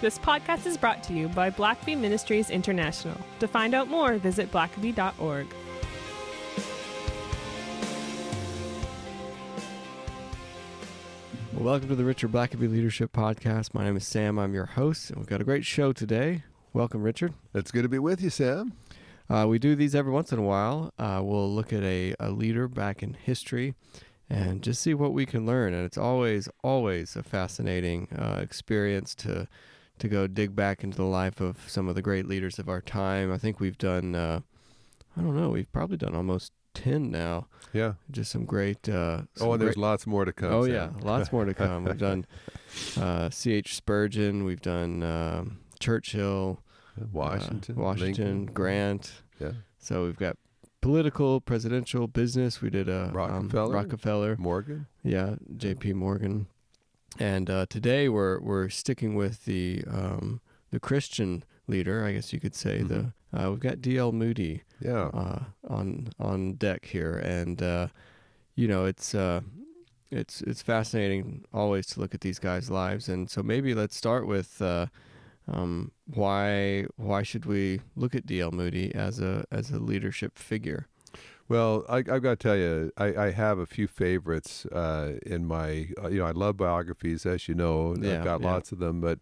This podcast is brought to you by Blackaby Ministries International. To find out more, visit blackaby.org. Well, welcome to the Richard Blackaby Leadership Podcast. My name is Sam. I'm your host, and we've got a great show today. Welcome, Richard. It's good to be with you, Sam. We do these every once in a while. We'll look at a leader back in history and just see what we can learn. And it's always a fascinating experience to go dig back into the life of some of the great leaders of our time. I think we've done, we've probably done almost 10 now. Yeah. Just some great... there's lots more to come. Oh, Sam. yeah, lots more to come. We've done C.H. Spurgeon. We've done Churchill. Washington, Lincoln. Grant. Yeah. So we've got political, presidential, business. We did Rockefeller. Morgan. Yeah, J.P. Morgan. And today we're sticking with the Christian leader, I guess you could say. Mm-hmm. We've got D.L. Moody. Yeah. On deck here, and it's fascinating always to look at these guys' lives. And so maybe let's start with why should we look at D.L. Moody as a leadership figure? Well, I've got to tell you, I have a few favorites in my, I love biographies, as you know, and I've got lots of them, but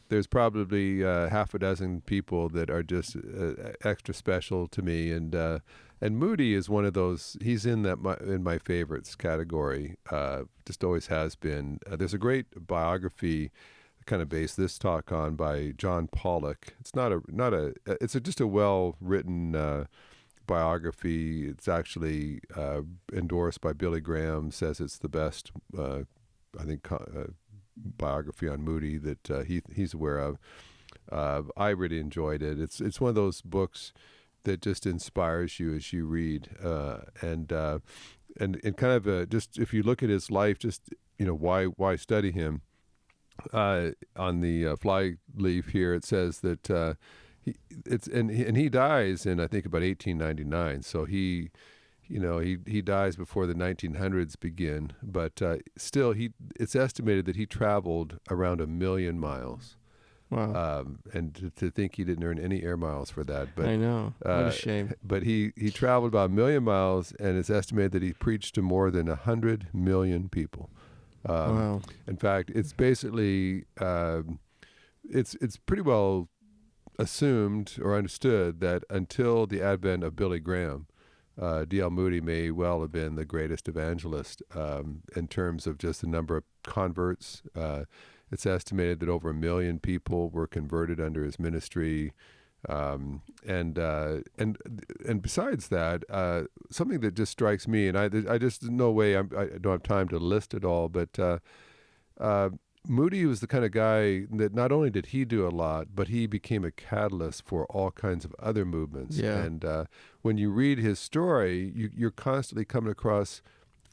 there's probably half a dozen people that are just extra special to me, and Moody is one of those. He's in my favorites category. Just always has been. There's a great biography, kind of based this talk on, by John Pollock. It's just a well written biography. It's actually endorsed by Billy Graham. Says it's the best. Biography on Moody that he's aware of. I really enjoyed it. It's one of those books that just inspires you as you read, and kind of just if you look at his life, just why study him. On the fly leaf here, it says that he dies in, I think, about 1899. So he dies before the 1900s begin, but still, it's estimated that he traveled around 1 million miles. Wow! And to think he didn't earn any air miles for that, but I know, what a shame. But he traveled about 1 million miles, and it's estimated that he preached to more than 100 million people. Wow! In fact, it's basically it's pretty well assumed or understood that until the advent of Billy Graham, D.L. Moody may well have been the greatest evangelist in terms of just the number of converts. It's estimated that over 1 million people were converted under his ministry, and besides that, something that just strikes me, and I just no way I don't have time to list it all, but Moody was the kind of guy that not only did he do a lot, but he became a catalyst for all kinds of other movements. Yeah. And when you read his story, you're constantly coming across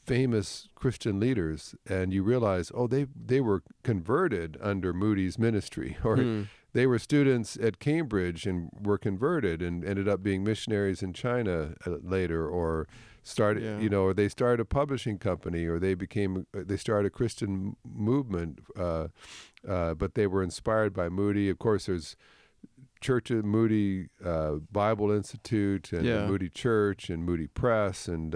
famous Christian leaders, and you realize, they were converted under Moody's ministry, or they were students at Cambridge and were converted and ended up being missionaries in China later, or started, or they started a publishing company, or they started a Christian movement, but they were inspired by Moody. Of course, there's Church of Moody Bible Institute and the Moody Church and Moody Press, and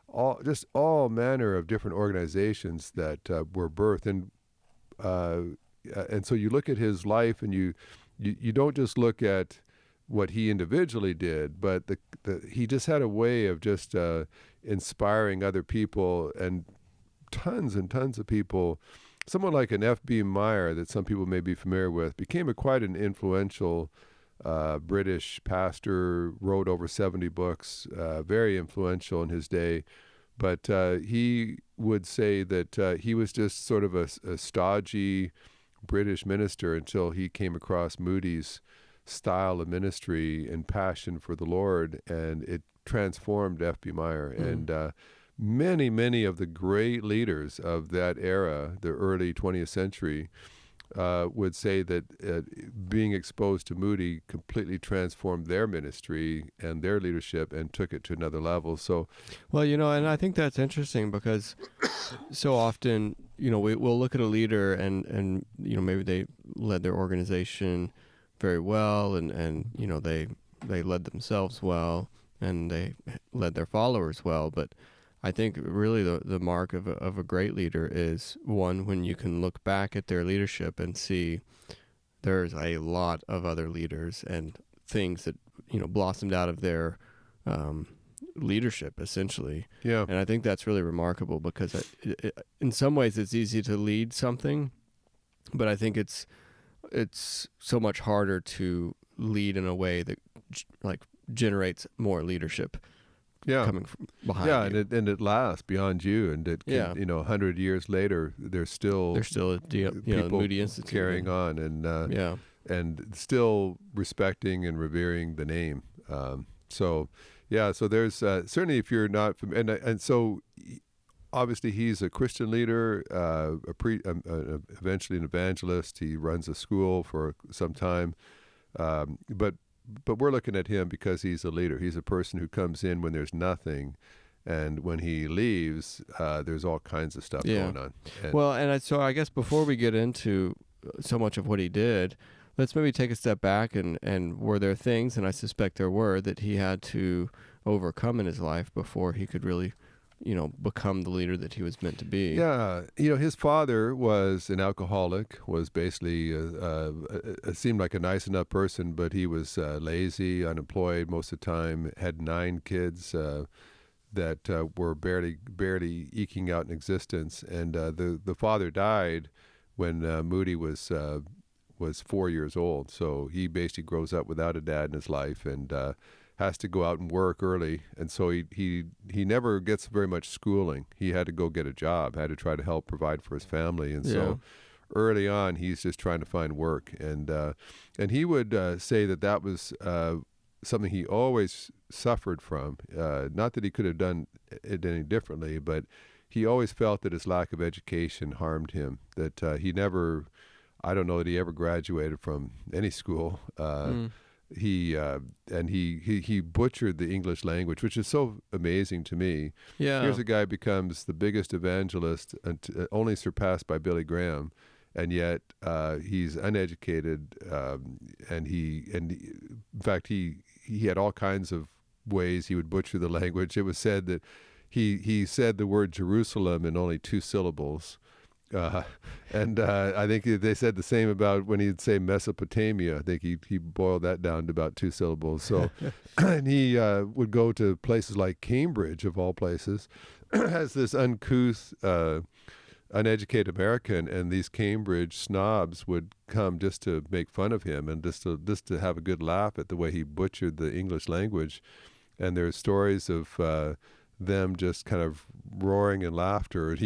all manner of different organizations that were birthed, and so you look at his life, and you don't just look at what he individually did, but he just had a way of just inspiring other people, and tons of people. Someone like an F.B. Meyer, that some people may be familiar with, became quite an influential British pastor, wrote over 70 books, very influential in his day. But he would say that he was just sort of a stodgy British minister until he came across Moody's style of ministry and passion for the Lord, and it transformed F.B. Meyer. And many of the great leaders of that era, the early 20th century, would say that being exposed to Moody completely transformed their ministry and their leadership and took it to another level. So, well, and I think that's interesting because so often, we'll look at a leader and maybe they led their organization very well, and they led themselves well, and they led their followers well. But I think really the mark of a great leader is one when you can look back at their leadership and see there's a lot of other leaders and things that blossomed out of their leadership, essentially. Yeah. And I think that's really remarkable because in some ways it's easy to lead something, but I think it's so much harder to lead in a way that generates more leadership coming from behind you. and it lasts beyond you, and it can, 100 years later there's still people Moody Institute carrying on, and still respecting and revering the name. So there's certainly, if you're not and so obviously he's a Christian leader, eventually an evangelist. He runs a school for some time, but we're looking at him because he's a leader. He's a person who comes in when there's nothing, and when he leaves, there's all kinds of stuff going on. So I guess before we get into so much of what he did, let's maybe take a step back and were there things, and I suspect there were, that he had to overcome in his life before he could really become the leader that he was meant to be. Yeah. His father was an alcoholic, was basically, seemed like a nice enough person, but he was lazy, unemployed most of the time, had 9 kids that were barely eking out an existence. And the father died when Moody was 4 years old. So he basically grows up without a dad in his life, and has to go out and work early, and so he never gets very much schooling. He had to go get a job, had to try to help provide for his family, and so early on he's just trying to find work, and he would say that was something he always suffered from. Not that he could have done it any differently, but he always felt that his lack of education harmed him. That I don't know that he ever graduated from any school. He butchered the English language, which is so amazing to me. Yeah. Here's a guy who becomes the biggest evangelist, only surpassed by Billy Graham, and yet he's uneducated, and in fact he had all kinds of ways he would butcher the language. It was said that he said the word Jerusalem in only 2 syllables. And I think they said the same about when he'd say Mesopotamia. I think he boiled that down to about 2 syllables. So, and he would go to places like Cambridge, of all places, as this uncouth, uneducated American, and these Cambridge snobs would come just to make fun of him and just to have a good laugh at the way he butchered the English language. And there's stories of them just kind of roaring in laughter. And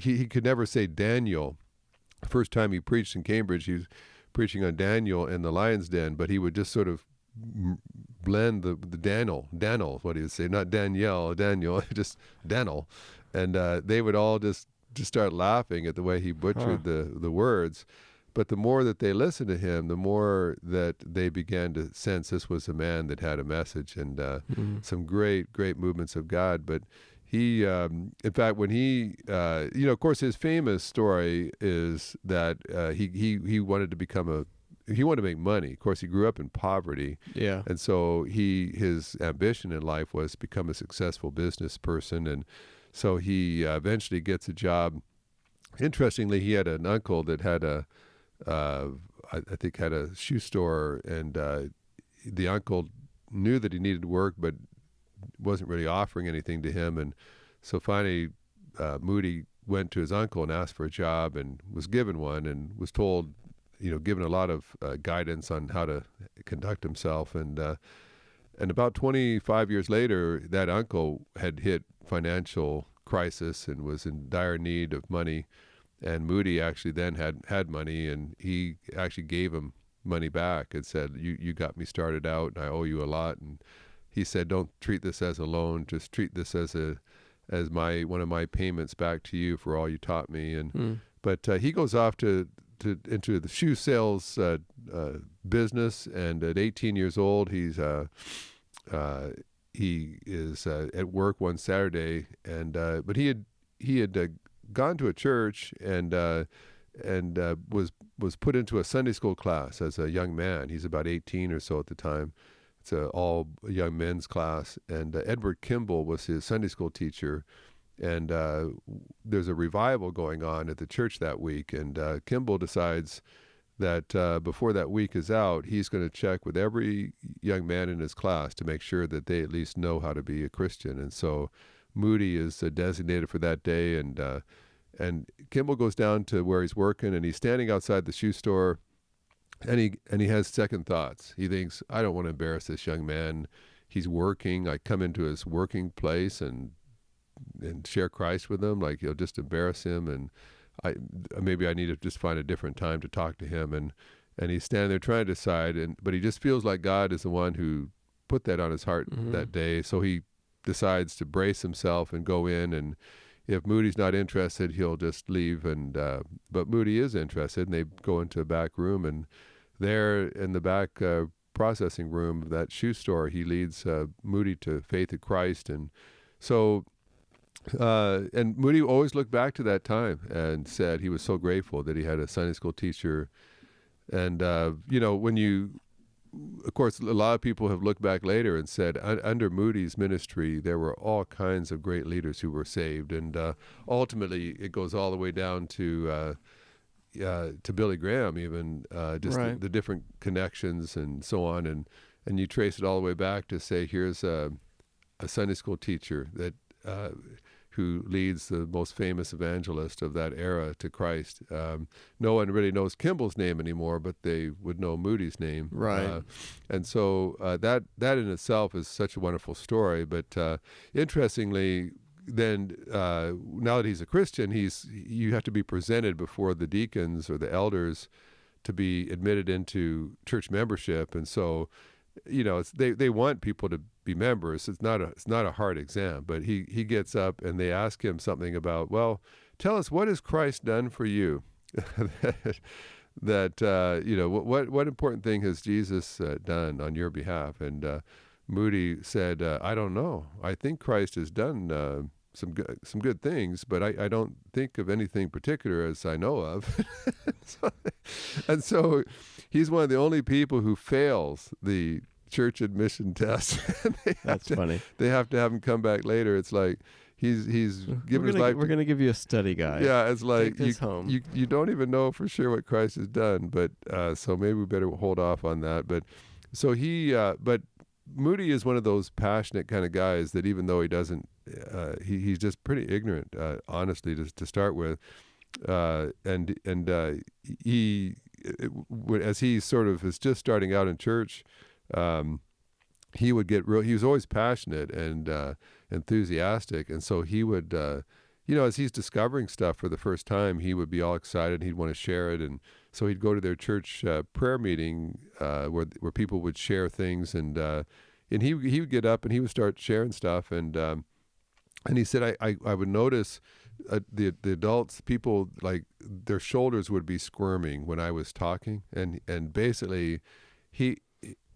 he could never say Daniel. The first time he preached in Cambridge, he was preaching on Daniel in the lion's den, but he would just sort of blend the Daniel, what he would say, not Danielle, Daniel, just Daniel. And they would all just start laughing at the way he butchered the words. But the more that they listened to him, the more that they began to sense this was a man that had a message, and some great, great movements of God. But he, in fact, when he, of course, his famous story is that he wanted to he wanted to make money. Of course, he grew up in poverty. Yeah. And so his ambition in life was to become a successful business person. And so he eventually gets a job. Interestingly, he had an uncle that had I think had a shoe store, and the uncle knew that he needed work, but wasn't really offering anything to him. And so finally, Moody went to his uncle and asked for a job, and was given one, and was told, given a lot of guidance on how to conduct himself. And about 25 years later, that uncle had hit financial crisis and was in dire need of money. And Moody actually then had money, and he actually gave him money back and said, you got me started out, and I owe you a lot. And he said, don't treat this as a loan, just treat this as one of my payments back to you for all you taught me. And but he goes off into the shoe sales business, and at 18 years old, he is at work one Saturday, and but he had gone to a church, and was put into a Sunday school class as a young man. He's about 18 or so at the time. It's a all young men's class, and Edward Kimball was his Sunday school teacher. And there's a revival going on at the church that week, and Kimball decides that before that week is out, he's going to check with every young man in his class to make sure that they at least know how to be a Christian. And so Moody is designated for that day, and Kimball goes down to where he's working, and he's standing outside the shoe store, and he has second thoughts. He thinks, I don't want to embarrass this young man. He's working. I come into his working place and share Christ with him, like, just embarrass him, and maybe I need to just find a different time to talk to him. And he's standing there trying to decide, but he just feels like God is the one who put that on his heart that day. So he decides to brace himself and go in, and if Moody's not interested, he'll just leave. But Moody is interested, and they go into a back room, and there in the back processing room of that shoe store, he leads Moody to faith in Christ. And so and Moody always looked back to that time and said he was so grateful that he had a Sunday school teacher. And of course, a lot of people have looked back later and said under Moody's ministry, there were all kinds of great leaders who were saved. And ultimately, it goes all the way down to Billy Graham, even the different connections and so on. And you trace it all the way back to say, here's a Sunday school teacher that who leads the most famous evangelist of that era to Christ. No one really knows Kimball's name anymore, but they would know Moody's name. Right. And so that in itself is such a wonderful story. But interestingly, then now that he's a Christian, you have to be presented before the deacons or the elders to be admitted into church membership. And so, they want people to be members. It's not a hard exam, but he gets up and they ask him something about, well, tell us, what has Christ done for you? What important thing has Jesus done on your behalf? And Moody said, I don't know. I think Christ has done some good things, but I don't think of anything particular as I know of. And so he's one of the only people who fails the church admission test. That's funny. They have to have him come back later. It's like he's given his life. We're going to give you a study guide. Yeah, it's like Take this home. You don't even know for sure what Christ has done, but so maybe we better hold off on that. But so but Moody is one of those passionate kind of guys that even though he doesn't, he's just pretty ignorant, honestly, to start with. As he sort of is just starting out in church, he would get he was always passionate and enthusiastic. And so he would, as he's discovering stuff for the first time, he would be all excited. He'd want to share it. And so he'd go to their church prayer meeting where people would share things. And he would get up and he would start sharing stuff. And he said, I would notice the adults, people, like their shoulders would be squirming when I was talking. And basically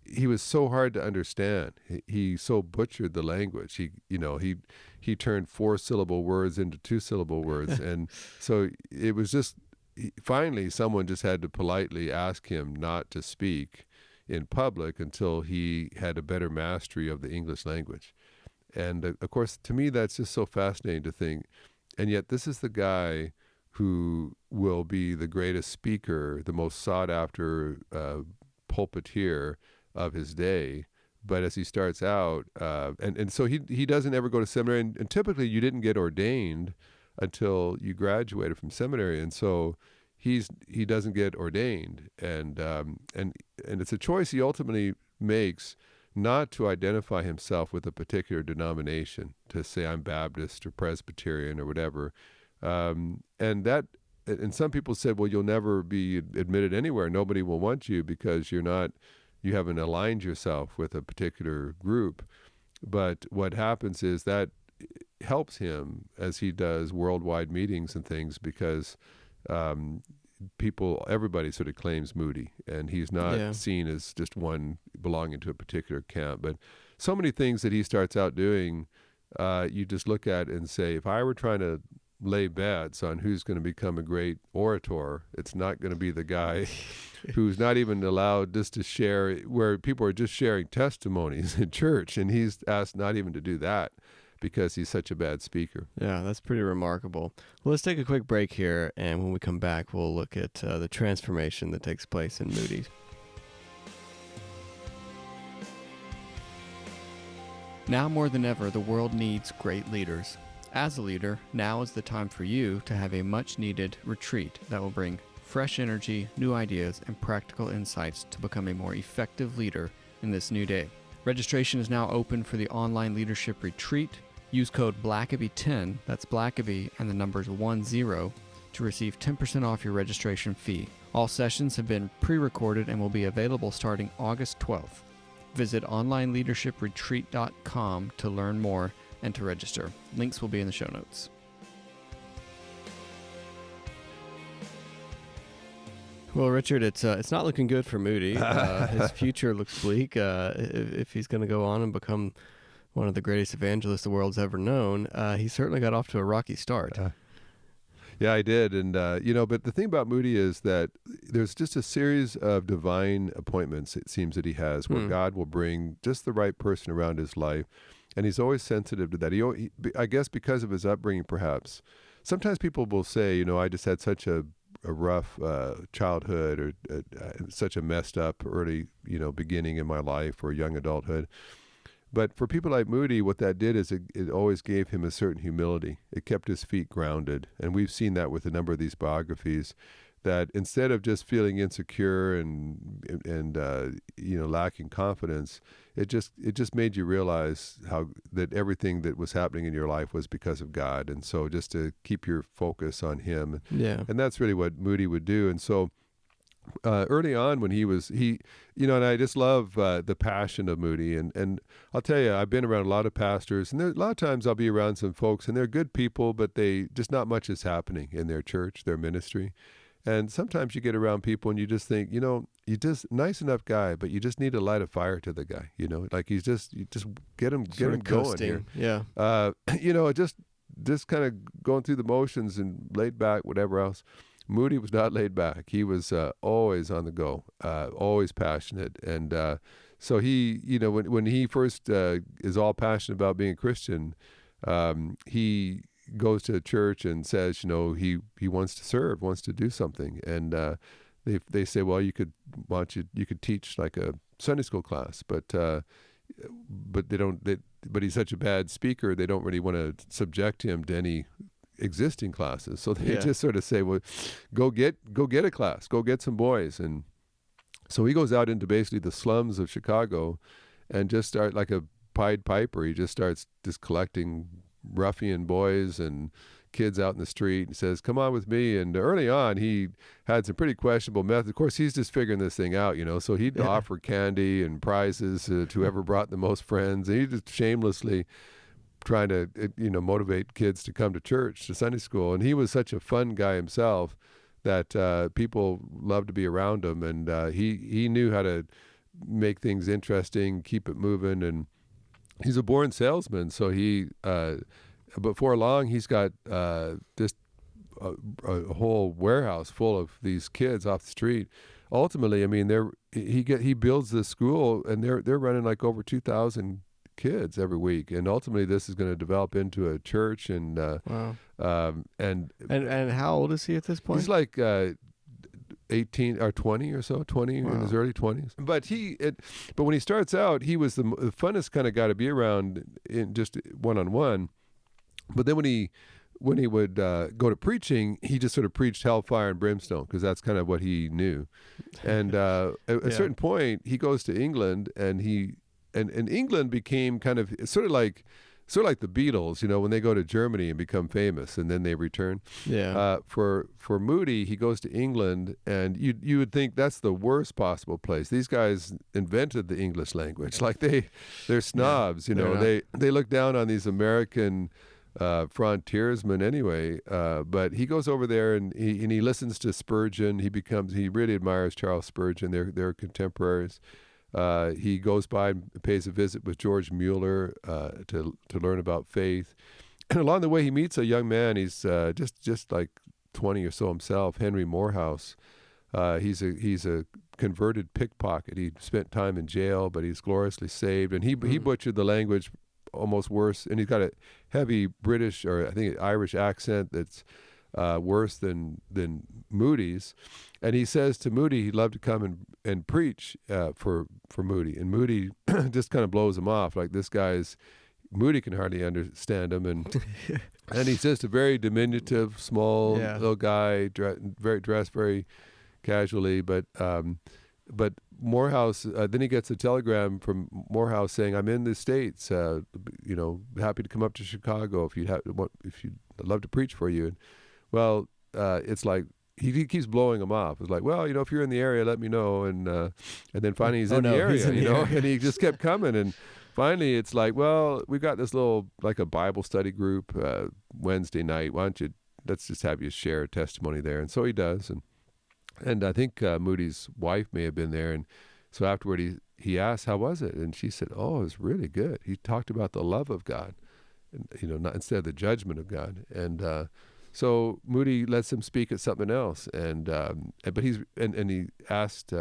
he was so hard to understand. He so butchered the language. He turned 4-syllable words into 2-syllable words. And so it was just, finally someone just had to politely ask him not to speak in public until he had a better mastery of the English language. And of course, to me, that's just so fascinating to think. And yet this is the guy who will be the greatest speaker, the most sought after pulpiteer of his day. But as he starts out, and so he doesn't ever go to seminary, and typically you didn't get ordained until you graduated from seminary, and so he doesn't get ordained, and it's a choice he ultimately makes not to identify himself with a particular denomination, to say I'm Baptist or Presbyterian or whatever, and some people said, well, you'll never be admitted anywhere. Nobody will want you because you haven't aligned yourself with a particular group. But what happens is that helps him as he does worldwide meetings and things, because everybody sort of claims Moody, and he's not seen as just one belonging to a particular camp. But so many things that he starts out doing, you just look at and say, if I were trying to lay bets on who's going to become a great orator. It's not going to be the guy who's not even allowed just to share, where people are just sharing testimonies in church, and he's asked not even to do that because he's such a bad speaker. Yeah, that's pretty remarkable. Well, let's take a quick break here, and when we come back, we'll look at the transformation that takes place in Moody. Now more than ever, the world needs great leaders. As a leader, now is the time for you to have a much-needed retreat that will bring fresh energy, new ideas, and practical insights to become a more effective leader in this new day. Registration is now open for the online leadership retreat. Use code Blackaby10, that's Blackaby and the numbers 10, to receive 10% off your registration fee. All sessions have been pre-recorded and will be available starting August 12th. Visit onlineleadershipretreat.com to learn more and to register. Links will be in the show notes. Well, Richard, it's not looking good for Moody. His future looks bleak. If he's going to go on and become one of the greatest evangelists the world's ever known, he certainly got off to a rocky start. Yeah, I did. And, but the thing about Moody is that there's just a series of divine appointments, it seems, that he has, where God will bring just the right person around his life. And he's always sensitive to that. I guess because of his upbringing, perhaps. Sometimes people will say, I just had such a rough childhood, or such a messed up early, beginning in my life or young adulthood. But for people like Moody, what that did is it always gave him a certain humility. It kept his feet grounded. And we've seen that with a number of these biographies, that instead of just feeling insecure and lacking confidence, it just made you realize that everything that was happening in your life was because of God. And so just to keep your focus on him. Yeah. And that's really what Moody would do. And so early on when and I just love the passion of Moody. And I'll tell you, I've been around a lot of pastors, and a lot of times I'll be around some folks, and they're good people, but just not much is happening in their church, their ministry. And sometimes you get around people and you just think, you just nice enough guy, but you just need to light a fire to the guy, like you just get him going here. Yeah. Just kind of going through the motions and laid back, whatever else. Moody was not laid back. He was always on the go, always passionate. And so he, when he first is all passionate about being a Christian, he goes to a church and says, he wants to serve, wants to do something. And they say, well, you could teach like a Sunday school class, but they don't. But he's such a bad speaker, they don't really want to subject him to any existing classes. So they just sort of say, well, go get a class, go get some boys. And so he goes out into basically the slums of Chicago and just start like a Pied Piper. He just starts collecting ruffian boys and kids out in the street and says, come on with me. And early on, he had some pretty questionable methods. Of course, he's just figuring this thing out, so he'd offer candy and prizes to whoever brought the most friends. And he just shamelessly trying to, motivate kids to come to church, to Sunday school. And he was such a fun guy himself that people loved to be around him. And he knew how to make things interesting, keep it moving. And he's a born salesman. So before long, he's got this a whole warehouse full of these kids off the street. Ultimately, I mean, he builds this school, and they're running like over 2,000 kids every week, and ultimately this is going to develop into a church. And Wow. And how old is he at this point? He's like 18 or 20 or so, 20 in his early 20s. But when he starts out, he was the funnest kind of guy to be around in just one-on-one. But then when he would go to preaching, he just sort of preached hellfire and brimstone, because that's kind of what he knew. And at a certain point, he goes to England, and England became kind of sort of like the Beatles, when they go to Germany and become famous and then they return. Yeah. For Moody, he goes to England, and you would think that's the worst possible place. These guys invented the English language. Like they're snobs, They look down on these American frontiersmen anyway. But he goes over there and he listens to Spurgeon. He really admires Charles Spurgeon. They're contemporaries. He goes by and pays a visit with George Mueller to learn about faith. along the way, he meets a young man. He's just like 20 or so himself, Henry Morehouse. He's a converted pickpocket. He spent time in jail, but he's gloriously saved. And he butchered the language almost worse. And he's got a heavy British, or I think Irish accent that's worse than Moody's. And he says to Moody he'd love to come and preach for Moody. And Moody just kind of blows him off. Like, Moody can hardly understand him. And and he's just a very diminutive, small little guy, dressed very casually. But Morehouse, then he gets a telegram from Morehouse saying, "I'm in the States, happy to come up to Chicago if you'd love to preach for you." And, well, it's like he keeps blowing him off. It's like, well, if you're in the area, let me know. And then finally he's in the area, and he just kept coming. And finally it's like, well, we've got this little, like a Bible study group Wednesday night. Let's just have you share a testimony there. And so he does. And I think Moody's wife may have been there. And so afterward he asked, how was it? And she said, oh, it was really good. He talked about the love of God, and, not instead of the judgment of God. And so Moody lets him speak at something else. But he asked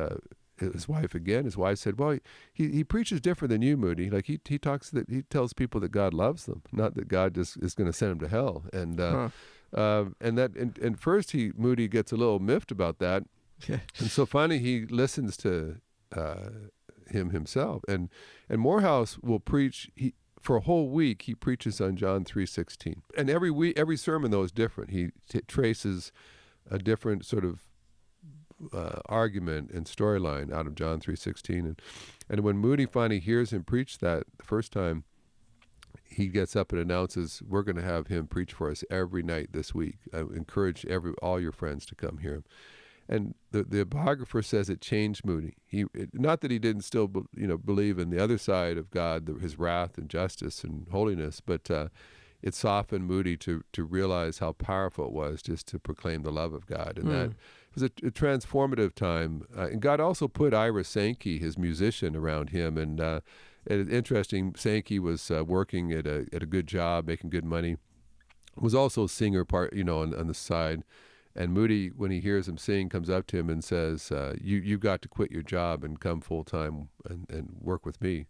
his wife again. His wife said, well, he preaches different than you, Moody. Like he tells people that God loves them, not that God just is going to send them to hell. And first Moody gets a little miffed about that. And so finally he listens to him himself. And Morehouse will preach, for a whole week he preaches on John 3:16. And every sermon though is different. He traces a different sort of argument and storyline out of John 3:16. And when Moody finally hears him preach that the first time, he gets up and announces, we're going to have him preach for us every night this week. I encourage all your friends to come hear him. And the biographer says it changed Moody. Not that he didn't still believe in the other side of God, his wrath and justice and holiness, but it softened Moody to realize how powerful it was just to proclaim the love of God. And that it was a transformative time. And God also put Ira Sankey, his musician, around him. And it's interesting, Sankey was working at a good job, making good money. Was also a singer part, on the side. And Moody, when he hears him sing, comes up to him and says, you've got to quit your job and come full-time and work with me,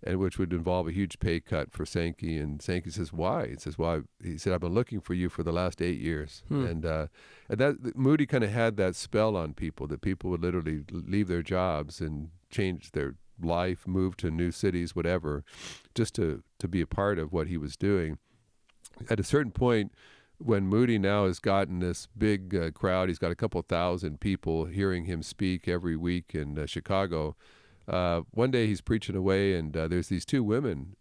and which would involve a huge pay cut for Sankey. And Sankey says, why? He says, why? He said, I've been looking for you for the last 8 years. And that Moody kind of had that spell on people, that people would literally leave their jobs and change their life, move to new cities, whatever, just to be a part of what he was doing. At a certain point, when Moody now has gotten this big crowd, he's got a couple thousand people hearing him speak every week in Chicago. One day he's preaching away, and there's these two women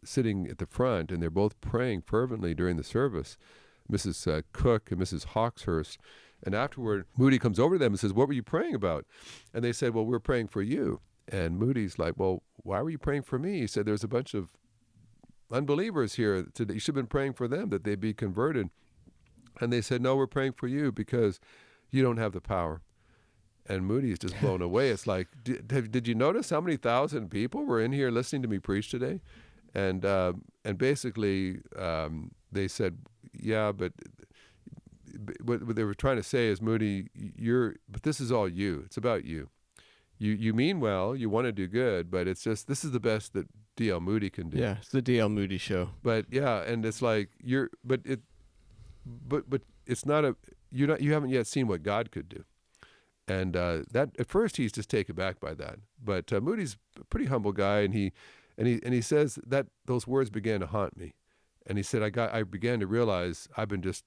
sitting at the front, and they're both praying fervently during the service, Mrs. Cook and Mrs. Hawkshurst. And afterward, Moody comes over to them and says, what were you praying about? And they said, well, we're praying for you. And Moody's like, well, why were you praying for me? He said, there's a bunch of unbelievers here today. You should have been praying for them, that they be converted. And they said, no, we're praying for you because you don't have the power. And Moody is just blown away. It's like, did you notice how many thousand people were in here listening to me preach today? And basically they said, yeah, but what they were trying to say is, Moody, but this is all you. It's about you. You mean well, you want to do good, but it's just, this is the best that D.L. Moody can do. Yeah, it's the D.L. Moody show. But yeah, and it's like but it's not you haven't yet seen what God could do. And that at first he's just taken back by that. But Moody's a pretty humble guy, and he says that those words began to haunt me. And he said, I began to realize I've been just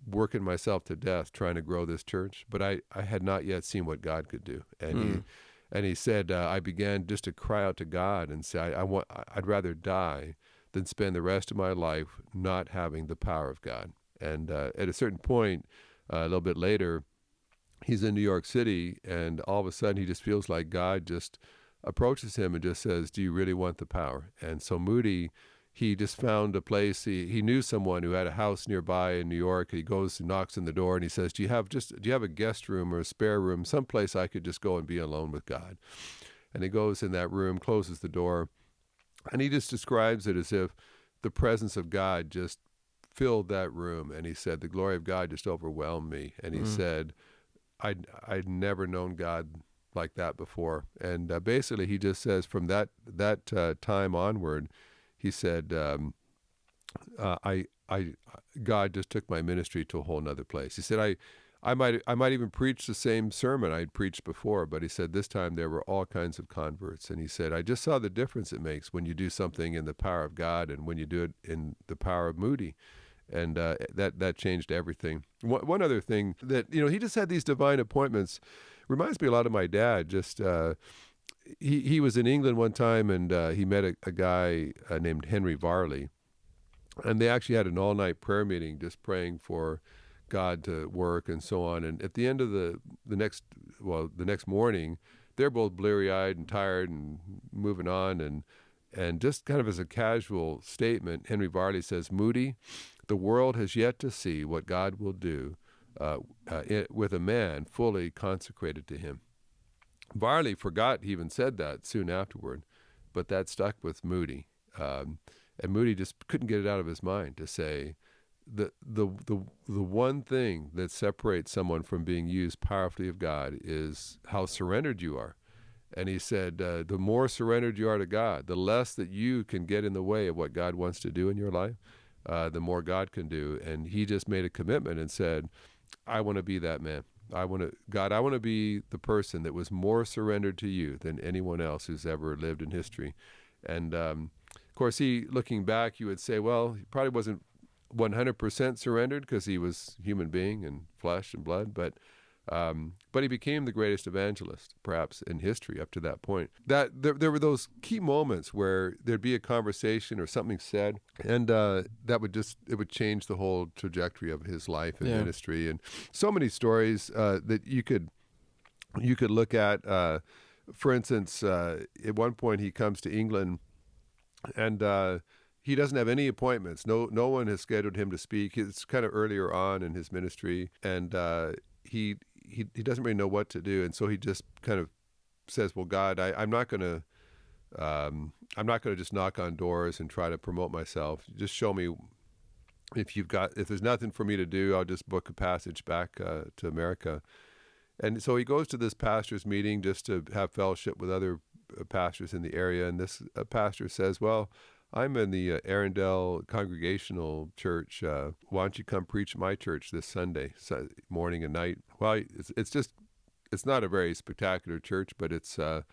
working myself to death trying to grow this church, but I had not yet seen what God could do. And he said, I began just to cry out to God and say, I'd rather die than spend the rest of my life not having the power of God. And at a certain point, a little bit later, he's in New York City, and all of a sudden he just feels like God just approaches him and just says, do you really want the power? And so Moody, he just found a place. He knew someone who had a house nearby in New York. He goes and knocks on the door, and he says, do you have a guest room or a spare room, someplace I could just go and be alone with God? And he goes in that room, closes the door, and he just describes it as if the presence of God just filled that room. And he said, the glory of God just overwhelmed me. And he said, I'd never known God like that before. And basically he just says from that time onward, he said, God just took my ministry to a whole nother place. He said, I might even preach the same sermon I'd preached before, but he said this time there were all kinds of converts. And he said, I just saw the difference it makes when you do something in the power of God and when you do it in the power of Moody. And that changed everything. One other thing that, he just had these divine appointments. Reminds me a lot of my dad. Just he was in England one time, and he met a guy named Henry Varley. And they actually had an all-night prayer meeting just praying for God to work and so on. And at the end of the next morning, they're both bleary-eyed and tired and moving on. And just kind of as a casual statement, Henry Varley says, Moody, the world has yet to see what God will do with a man fully consecrated to him. Varley forgot he even said that soon afterward, but that stuck with Moody. And Moody just couldn't get it out of his mind to say the one thing that separates someone from being used powerfully of God is how surrendered you are. And he said, the more surrendered you are to God, the less that you can get in the way of what God wants to do in your life, the more God can do. And he just made a commitment and said, I want to be that man. I want to be the person that was more surrendered to you than anyone else who's ever lived in history. And of course, looking back, you would say, well, he probably wasn't 100% surrendered because he was a human being and flesh and blood, but he became the greatest evangelist, perhaps, in history up to that point. That there were those key moments where there'd be a conversation or something said, and it would change the whole trajectory of his life and ministry. And so many stories that you could look at. For instance, at one point he comes to England, and he doesn't have any appointments. No one has scheduled him to speak. It's kind of earlier on in his ministry, and he doesn't really know what to do, and so he just kind of says, "Well, God, I'm not going to just knock on doors and try to promote myself. Just show me if there's nothing for me to do, I'll just book a passage back to America." And so he goes to this pastor's meeting just to have fellowship with other pastors in the area, and this pastor says, "Well, I'm in the Arundel Congregational Church. Why don't you come preach at my church this Sunday morning and night?" Well, it's not a very spectacular church, but it's the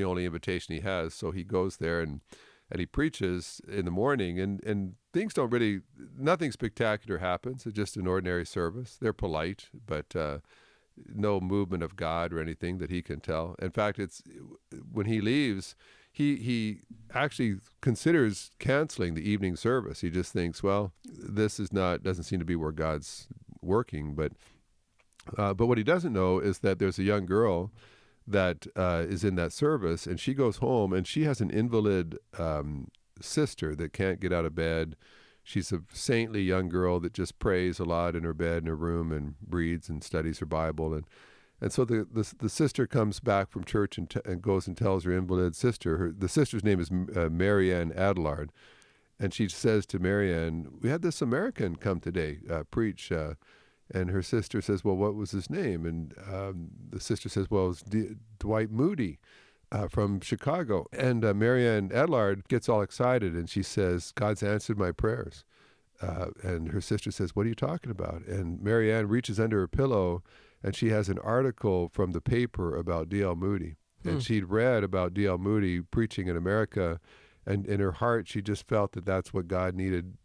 only invitation he has. So he goes there and he preaches in the morning, and things nothing spectacular happens. It's just an ordinary service. They're polite, but no movement of God or anything that he can tell. In fact, when he leaves, he actually considers canceling the evening service. He just thinks, well, this doesn't seem to be where God's working. But what he doesn't know is that there's a young girl that is in that service, and she goes home, and she has an invalid sister that can't get out of bed. She's a saintly young girl that just prays a lot in her bed in her room and reads and studies her Bible. And so the sister comes back from church and goes and tells her invalid sister. The sister's name is Marianne Adelard. And she says to Marianne, "We had this American come today, preach." And her sister says, "Well, what was his name?" And the sister says, "Well, it was Dwight Moody from Chicago." And Marianne Adelard gets all excited, and she says, "God's answered my prayers." And her sister says, "What are you talking about?" And Marianne reaches under her pillow, and she has an article from the paper about D.L. Moody. And she'd read about D.L. Moody preaching in America, and in her heart, she just felt that that's what God needed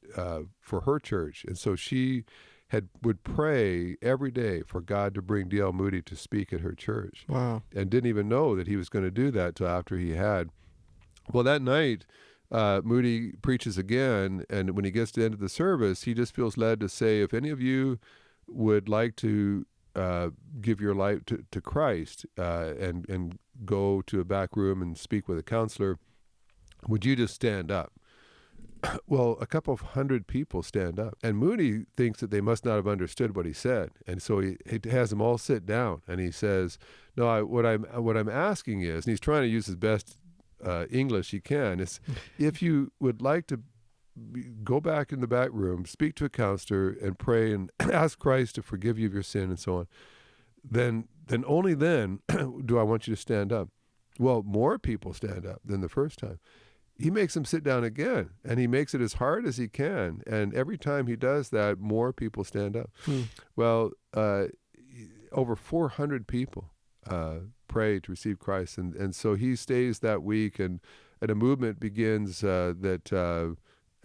for her church. And so she would pray every day for God to bring D.L. Moody to speak at her church. Wow. And didn't even know that he was going to do that till after he had. Well, that night, Moody preaches again, and when he gets to the end of the service, he just feels led to say, if any of you would like to give your life to Christ and go to a back room and speak with a counselor, would you just stand up? Well, a couple of hundred people stand up, and Moody thinks that they must not have understood what he said, and so he has them all sit down, and he says, "No, what I'm asking is," and he's trying to use his best English he can, is if you would like to go back in the back room, speak to a counselor, and pray and ask Christ to forgive you of your sin and so on, then only then do I want you to stand up. Well, more people stand up than the first time. He makes them sit down again, and he makes it as hard as he can. And every time he does that, more people stand up. Well, over 400 people pray to receive Christ. And so he stays that week, and a movement begins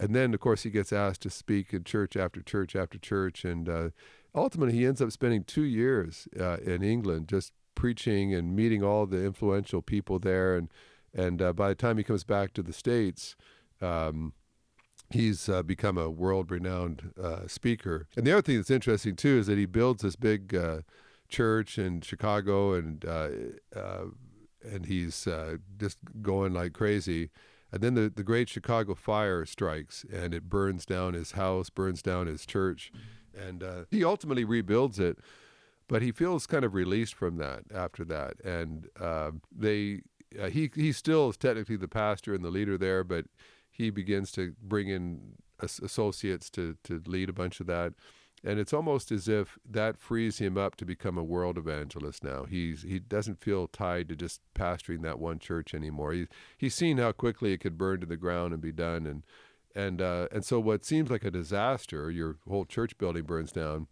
and then, of course, he gets asked to speak in church after church after church. And ultimately, he ends up spending 2 years in England just preaching and meeting all the influential people there. And by the time he comes back to the States, he's become a world-renowned speaker. And the other thing that's interesting, too, is that he builds this big church in Chicago, and he's just going like crazy. And then the Great Chicago Fire strikes, and it burns down his house, burns down his church. And he ultimately rebuilds it, but he feels kind of released from that after that. And he still is technically the pastor and the leader there, but he begins to bring in associates to lead a bunch of that. And it's almost as if that frees him up to become a world evangelist now. He doesn't feel tied to just pastoring that one church anymore. He's seen how quickly it could burn to the ground and be done. And so what seems like a disaster, your whole church building burns down,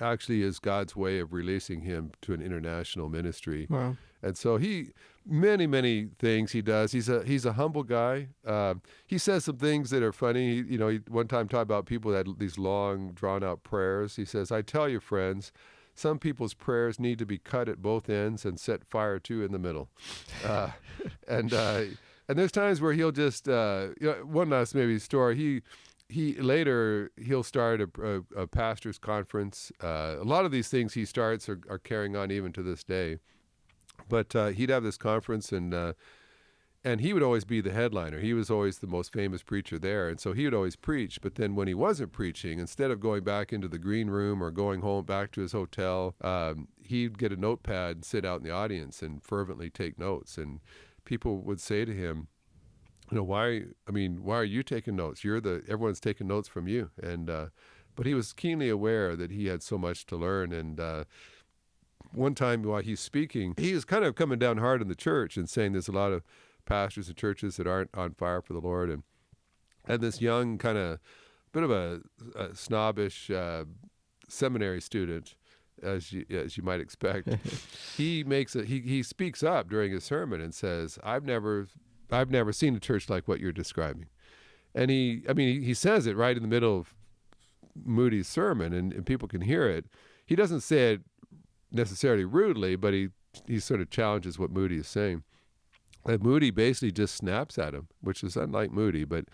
actually is God's way of releasing him to an international ministry. Wow. And so many things he does. He's a humble guy. He says some things that are funny. He one time talked about people that had these long, drawn-out prayers. He says, "I tell you, friends, some people's prayers need to be cut at both ends and set fire to in the middle." And there's times where he'll just one last maybe story. He'll start a pastor's conference. A lot of these things he starts are carrying on even to this day. But he'd have this conference, and he would always be the headliner. He was always the most famous preacher there, and so he would always preach. But then when he wasn't preaching, instead of going back into the green room or going home back to his hotel, he'd get a notepad and sit out in the audience and fervently take notes. And people would say to him, why are you taking notes? Everyone's taking notes from you. And but he was keenly aware that he had so much to learn. And one time while he's speaking, he was kind of coming down hard in the church and saying there's a lot of pastors and churches that aren't on fire for the Lord. And this young kind of bit of a snobbish seminary student, as you might expect, he speaks up during his sermon and says, I've never seen a church like what you're describing. And he says it right in the middle of Moody's sermon, and people can hear it. He doesn't say it necessarily rudely, but he sort of challenges what Moody is saying. And Moody basically just snaps at him, which is unlike Moody, but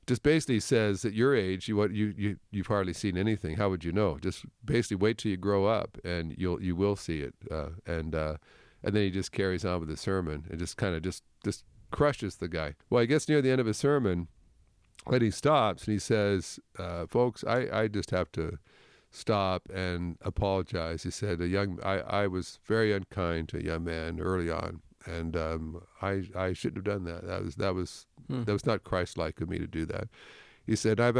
just basically says, at your age, you've hardly seen anything. How would you know? Just basically wait till you grow up, and you will see it. And then he just carries on with the sermon and just kind of just crushes the guy. Well, he gets near the end of his sermon, and he stops and he says, "Folks, I just have to stop and apologize." He said, I was very unkind to a young man early on, and I shouldn't have done that. That was not Christ-like of me to do that. He said, I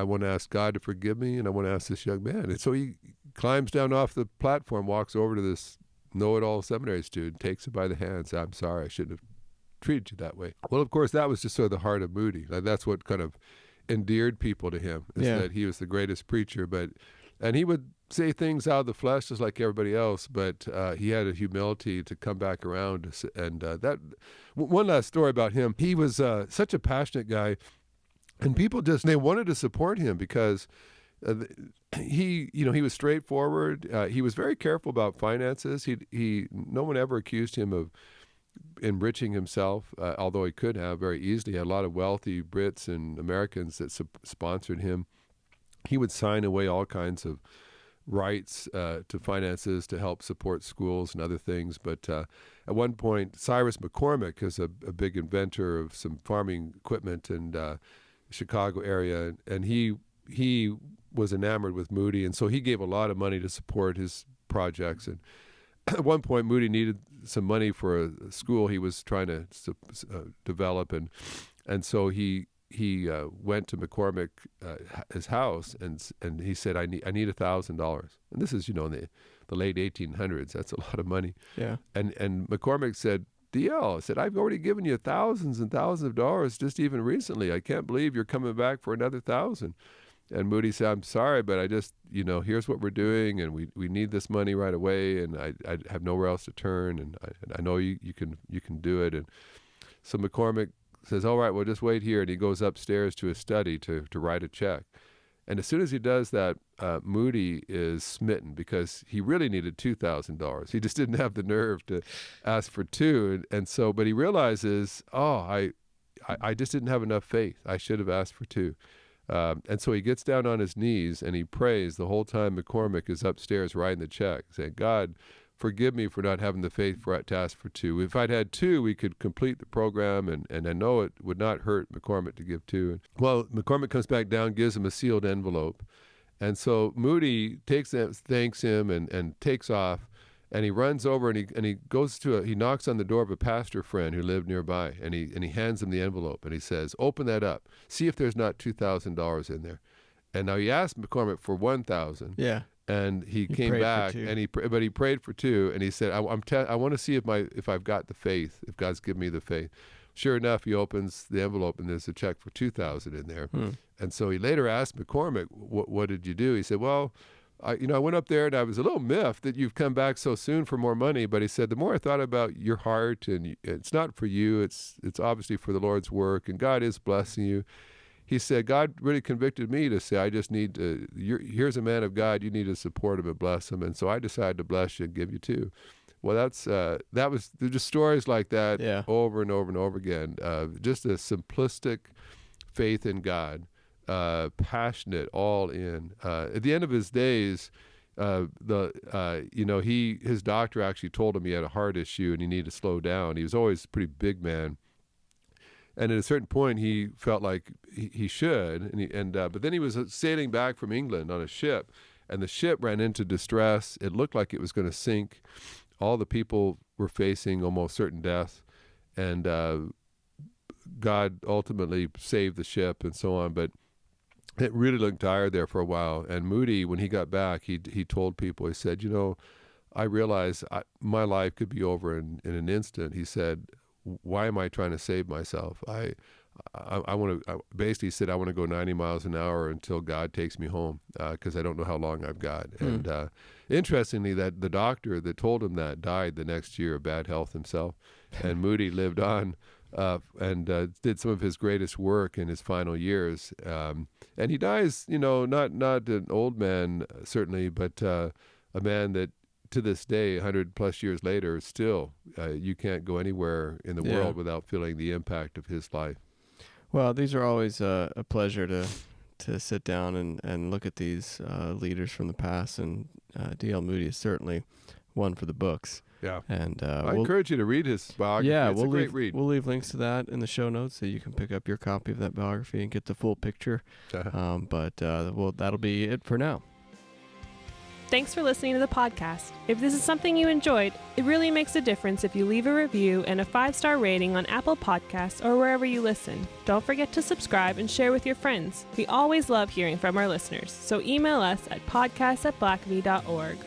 want to ask God to forgive me, and I want to ask this young man. And so he climbs down off the platform, walks over to this know-it-all seminary student, takes him by the hand, and says, I'm sorry, I shouldn't have treated you that way. Well, of course, that was just sort of the heart of Moody. That's what kind of endeared people to him, is that he was the greatest preacher. And he would say things out of the flesh just like everybody else, but he had a humility to come back around. And that one last story about him. He was such a passionate guy, and people they wanted to support him because he was straightforward. He was very careful about finances. No one ever accused him of enriching himself, although he could have very easily. He had a lot of wealthy Brits and Americans that sponsored him. He would sign away all kinds of rights to finances to help support schools and other things. But at one point, Cyrus McCormick is a big inventor of some farming equipment in the Chicago area, and he was enamored with Moody, and so he gave a lot of money to support his projects. And at one point, Moody needed some money for a school he was trying to develop, and so he went to McCormick his house and he said, I need $1,000. And this is, in the late 1800s. That's a lot of money. Yeah. And McCormick said, DL said, I've already given you thousands and thousands of dollars just even recently. I can't believe you're coming back for another 1,000. And Moody said, I'm sorry, but I just, here's what we're doing, and we need this money right away, and I have nowhere else to turn, and I know you can do it. And so McCormick says, all right, well, just wait here. And he goes upstairs to his study to write a check. And as soon as he does that, Moody is smitten because he really needed $2,000. He just didn't have the nerve to ask for two. And so, but he realizes, I just didn't have enough faith. I should have asked for two. And so he gets down on his knees and he prays the whole time McCormick is upstairs writing the check, saying, God, forgive me for not having the faith to ask for two. If I'd had two, we could complete the program, and I know it would not hurt McCormick to give two. Well, McCormick comes back down, gives him a sealed envelope. And so Moody thanks him and takes off, and he runs over and he goes he knocks on the door of a pastor friend who lived nearby, and he hands him the envelope, and he says, open that up, see if there's not $2,000 in there. And now he asked McCormick for $1,000. Yeah. And he came back and he prayed for two, and he said, I want to see if I've got the faith, if God's given me the faith. Sure enough, he opens the envelope and there's a check for $2,000 in there. And so he later asked McCormick, what did you do? He said, well, I went up there and I was a little miffed that you've come back so soon for more money. But he said, the more I thought about your heart, and it's not for you, it's obviously for the Lord's work, and God is blessing you. He said, God really convicted me to say, I just need to, here's a man of God, you need to support him and bless him. And so I decided to bless you and give you two. Well, that was just stories like that over and over and over again. Just a simplistic faith in God, passionate, all in. At the end of his days, his doctor actually told him he had a heart issue and he needed to slow down. He was always a pretty big man. And at a certain point, he felt like he should, but then he was sailing back from England on a ship, and the ship ran into distress. It looked like it was going to sink. All the people were facing almost certain death, and God ultimately saved the ship and so on. But it really looked tired there for a while. And Moody, when he got back, he told people, he said, I realized my life could be over in an instant. He said, why am I trying to save myself? I want to, basically said, I want to go 90 miles an hour until God takes me home, because I don't know how long I've got. And interestingly, that the doctor that told him that died the next year of bad health himself. And Moody lived on and did some of his greatest work in his final years. And he dies, not an old man, certainly, but a man that, to this day, 100 plus years later, still, you can't go anywhere in the world without feeling the impact of his life. Well, these are always a pleasure to sit down and look at these leaders from the past, and D.L. Moody is certainly one for the books. Yeah, and I encourage you to read his biography. Yeah, it's a great read. We'll leave links to that in the show notes so you can pick up your copy of that biography and get the full picture. But that'll be it for now. Thanks for listening to the podcast. If this is something you enjoyed, it really makes a difference if you leave a review and a 5-star rating on Apple Podcasts or wherever you listen. Don't forget to subscribe and share with your friends. We always love hearing from our listeners, so email us at podcast@blackaby.org.